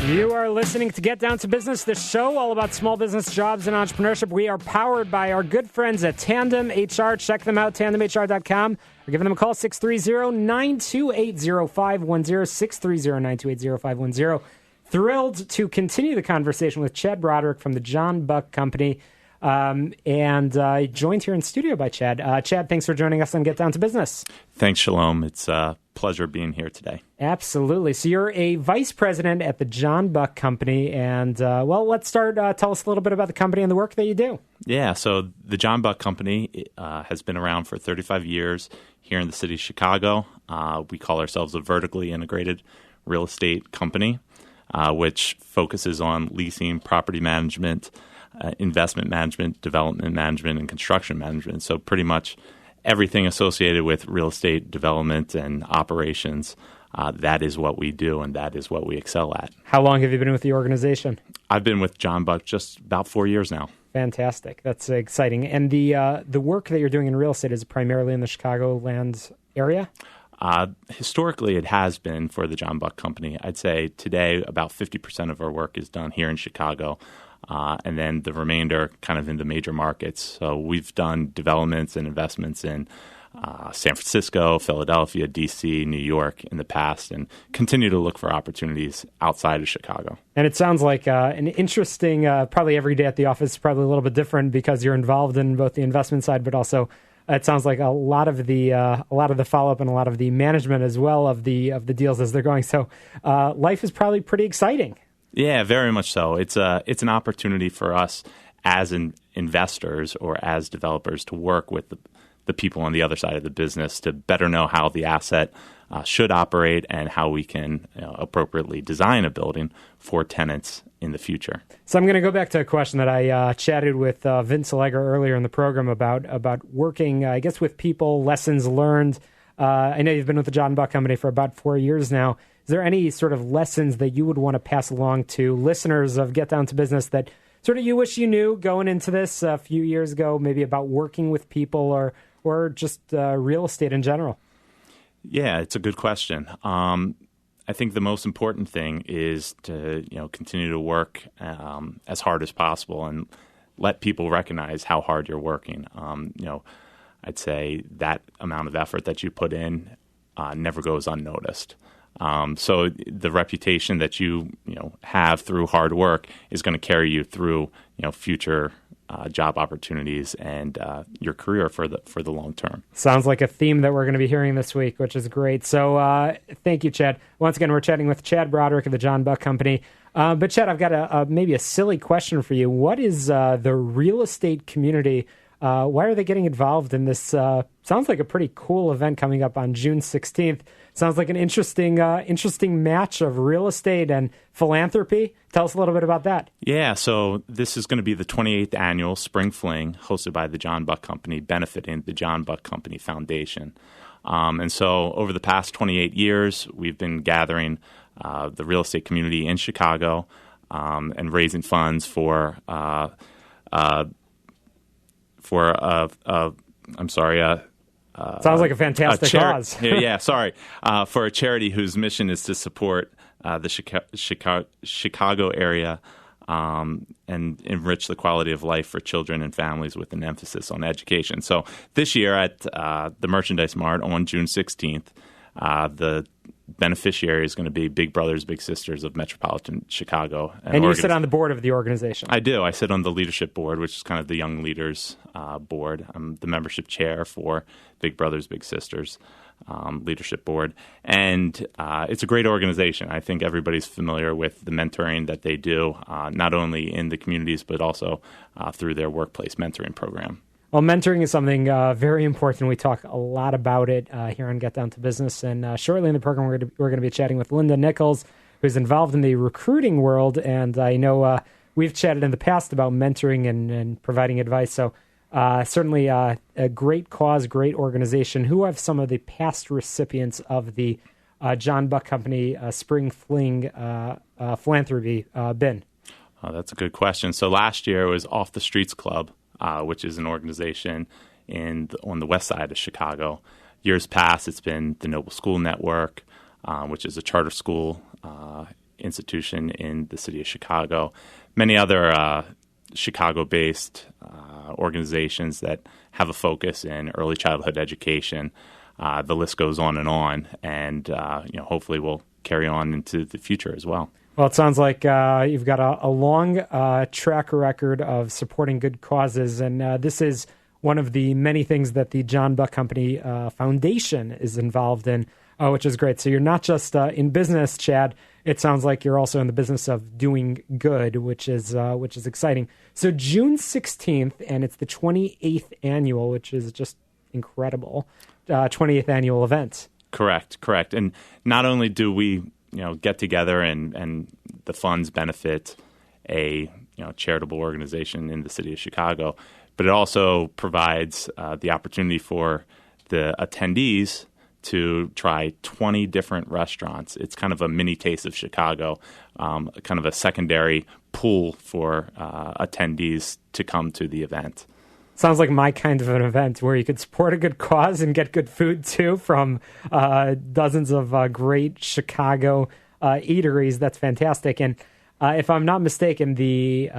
You are listening to Get Down to Business, the show all about small business, jobs, and entrepreneurship. We are powered by our good friends at Tandem HR. Check them out, tandemhr.com. We're giving them a call, 630-928-0510, 630-928-0510. Thrilled to continue the conversation with Chad Broderick from the John Buck Company, and joined here in studio by Chad. Chad, thanks for joining us on Get Down to Business. Thanks, Shalom. It's a pleasure being here today. Absolutely. So you're a vice president at the John Buck Company, and let's start. Tell us a little bit about the company and the work that you do. Yeah, so the John Buck Company has been around for 35 years here in the city of Chicago. We call ourselves a vertically integrated real estate company, which focuses on leasing, property management, investment management, development management, and construction management. So pretty much everything associated with real estate development and operations, that is what we do, and that is what we excel at. How long have you been with the organization? I've been with John Buck just about 4 years now. Fantastic. That's exciting. And the work that you're doing in real estate is primarily in the Chicagoland area? Historically, it has been for the John Buck Company. I'd say today about 50% of our work is done here in Chicago, and then the remainder kind of in the major markets. So we've done developments and investments in San Francisco, Philadelphia, D.C., New York in the past, and continue to look for opportunities outside of Chicago. And it sounds like an interesting, probably every day at the office is probably a little bit different because you're involved in both the investment side, but also it sounds like a lot of the follow-up and a lot of the management as well of the deals as they're going. So life is probably pretty exciting. Yeah, very much so. It's an opportunity for us as investors or as developers to work with the people on the other side of the business to better know how the asset should operate and how we can appropriately design a building for tenants in the future. So I'm going to go back to a question that I chatted with Vince Allegra earlier in the program about working, I guess, with people, lessons learned. I know you've been with the John Buck Company for about 4 years now. Is there any sort of lessons that you would want to pass along to listeners of Get Down to Business that sort of you wish you knew going into this a few years ago, maybe about working with people or just real estate in general? Yeah, it's a good question. I think the most important thing is to continue to work as hard as possible and let people recognize how hard you're working. I'd say that amount of effort that you put in never goes unnoticed. So the reputation that you have through hard work is going to carry you through future job opportunities and your career for the long term. Sounds like a theme that we're going to be hearing this week, which is great. So thank you, Chad. Once again, we're chatting with Chad Broderick of the John Buck Company. But Chad, I've got maybe a silly question for you. What is the real estate community? Why are they getting involved in this? Sounds like a pretty cool event coming up on June 16th. Sounds like an interesting match of real estate and philanthropy. Tell us a little bit about that. Yeah, so this is going to be the 28th annual Spring Fling hosted by the John Buck Company, benefiting the John Buck Company Foundation. And so over the past 28 years, we've been gathering the real estate community in Chicago and raising funds for sounds like a fantastic cause. For a charity whose mission is to support the Chicago area and enrich the quality of life for children and families with an emphasis on education. So this year at the Merchandise Mart on June 16th, the beneficiary is going to be Big Brothers Big Sisters of Metropolitan Chicago. And you sit on the board of the organization. I do. I sit on the leadership board, which is kind of the Young Leaders board. I'm the membership chair for Big Brothers Big Sisters leadership board. And it's a great organization. I think everybody's familiar with the mentoring that they do, not only in the communities, but also through their workplace mentoring program. Well, mentoring is something very important. We talk a lot about it here on Get Down to Business. And shortly in the program, we're going to be chatting with Linda Nichols, who's involved in the recruiting world. And I know we've chatted in the past about mentoring and providing advice. So certainly a great cause, great organization. Who have some of the past recipients of the John Buck Company Spring Fling philanthropy been? Oh, that's a good question. So last year it was Off the Streets Club, which is an organization on the west side of Chicago. Years past, it's been the Noble School Network, which is a charter school institution in the city of Chicago. Many other Chicago-based organizations that have a focus in early childhood education. The list goes on, and hopefully we'll carry on into the future as well. Well, it sounds like you've got a long track record of supporting good causes, and this is one of the many things that the John Buck Company Foundation is involved in, which is great. So you're not just in business, Chad. It sounds like you're also in the business of doing good, which is exciting. So June 16th, and it's the 28th annual, which is just incredible, 28th annual event. Correct. And not only do we get together and the funds benefit a charitable organization in the city of Chicago, but it also provides the opportunity for the attendees to try 20 different restaurants. It's kind of a mini taste of Chicago, kind of a secondary pool for attendees to come to the event. Sounds like my kind of an event where you could support a good cause and get good food, too, from dozens of great Chicago eateries. That's fantastic. And if I'm not mistaken, the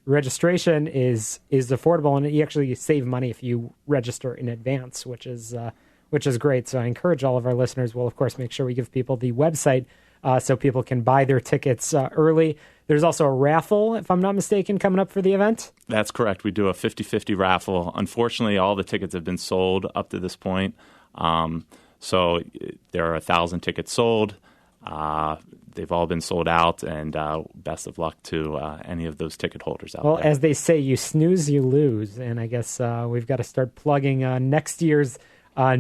registration is affordable, and you actually save money if you register in advance, which is great. So I encourage all of our listeners. We'll, of course, make sure we give people the website so people can buy their tickets early. There's also a raffle, if I'm not mistaken, coming up for the event. That's correct. We do a 50-50 raffle. Unfortunately, all the tickets have been sold up to this point. So there are 1,000 tickets sold. They've all been sold out, and best of luck to any of those ticket holders out there. Well, as they say, you snooze, you lose. And I guess we've got to start plugging next year's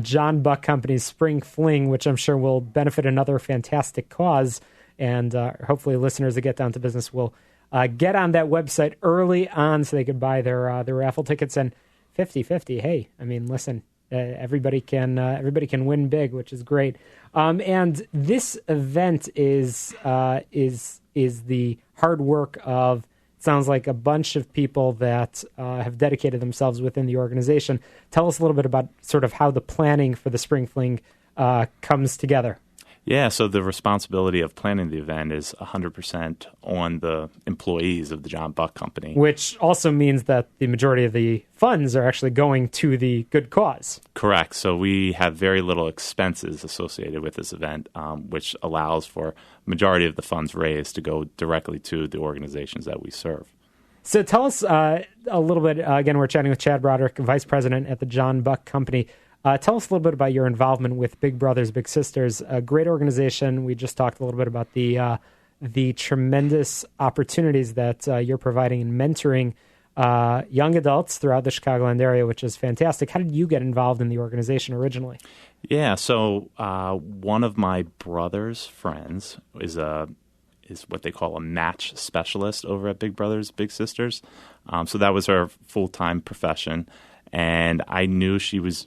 John Buck Company's Spring Fling, which I'm sure will benefit another fantastic cause. And hopefully listeners that get down to business will get on that website early on so they could buy their raffle tickets. And 50-50, hey, I mean, listen, everybody can win big, which is great. And this event is the hard work of, sounds like, a bunch of people that have dedicated themselves within the organization. Tell us a little bit about sort of how the planning for the Spring Fling comes together. Yeah, so the responsibility of planning the event is 100% on the employees of the John Buck Company. Which also means that the majority of the funds are actually going to the good cause. Correct. So we have very little expenses associated with this event, which allows for majority of the funds raised to go directly to the organizations that we serve. So tell us a little bit, again, we're chatting with Chad Broderick, Vice President at the John Buck Company. Tell us a little bit about your involvement with Big Brothers Big Sisters, a great organization. We just talked a little bit about the tremendous opportunities that you're providing in mentoring young adults throughout the Chicagoland area, which is fantastic. How did you get involved in the organization originally? Yeah, so one of my brother's friends is what they call a match specialist over at Big Brothers Big Sisters. So that was her full-time profession, and I knew she was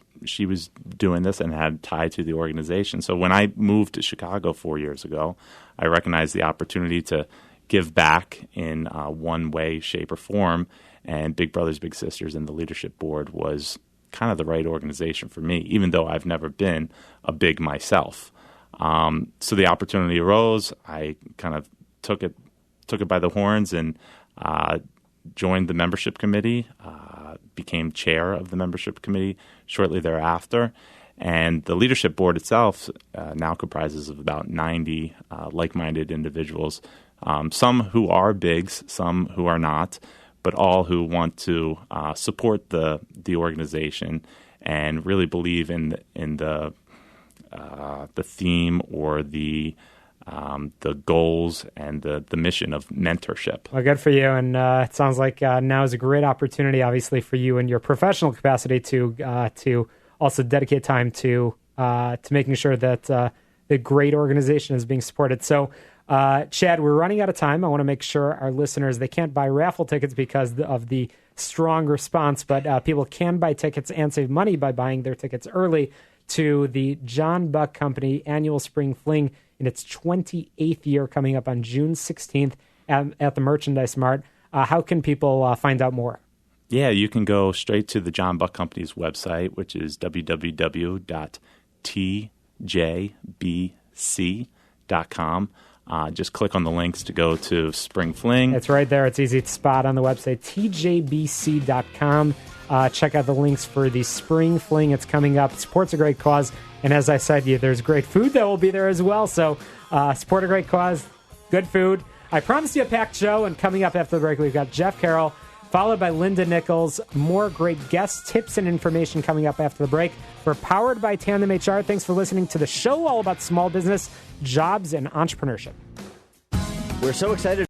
doing this and had tied to the organization. So when I moved to Chicago 4 years ago, I recognized the opportunity to give back in one way, shape, or form, and Big Brothers Big Sisters and the leadership board was kind of the right organization for me, even though I've never been a big myself. So the opportunity arose. I kind of took it by the horns and joined the membership committee, became chair of the membership committee shortly thereafter. And the leadership board itself now comprises of about 90 like-minded individuals, some who are bigs, some who are not, but all who want to support the organization and really believe in the theme or the goals and the mission of mentorship. Well, good for you. And it sounds like now is a great opportunity, obviously, for you in your professional capacity to also dedicate time to making sure that the great organization is being supported. So, Chad, we're running out of time. I want to make sure our listeners, they can't buy raffle tickets because of the strong response, but people can buy tickets and save money by buying their tickets early to the John Buck Company Annual Spring Fling in its 28th year, coming up on June 16th at the Merchandise Mart. How can people find out more? Yeah, you can go straight to the John Buck Company's website, which is www.tjbc.com. just click on the links to go to Spring Fling. It's right there. It's easy to spot on the website, tjbc.com. Check out the links for the Spring Fling. It's coming up. Supports a great cause. And as I said, there's great food that will be there as well. So support a great cause, good food. I promised you a packed show, and coming up after the break, we've got Jeff Carroll, followed by Linda Nichols. More great guests, tips, and information coming up after the break. We're powered by Tandem HR. Thanks for listening to the show all about small business, jobs, and entrepreneurship. We're so excited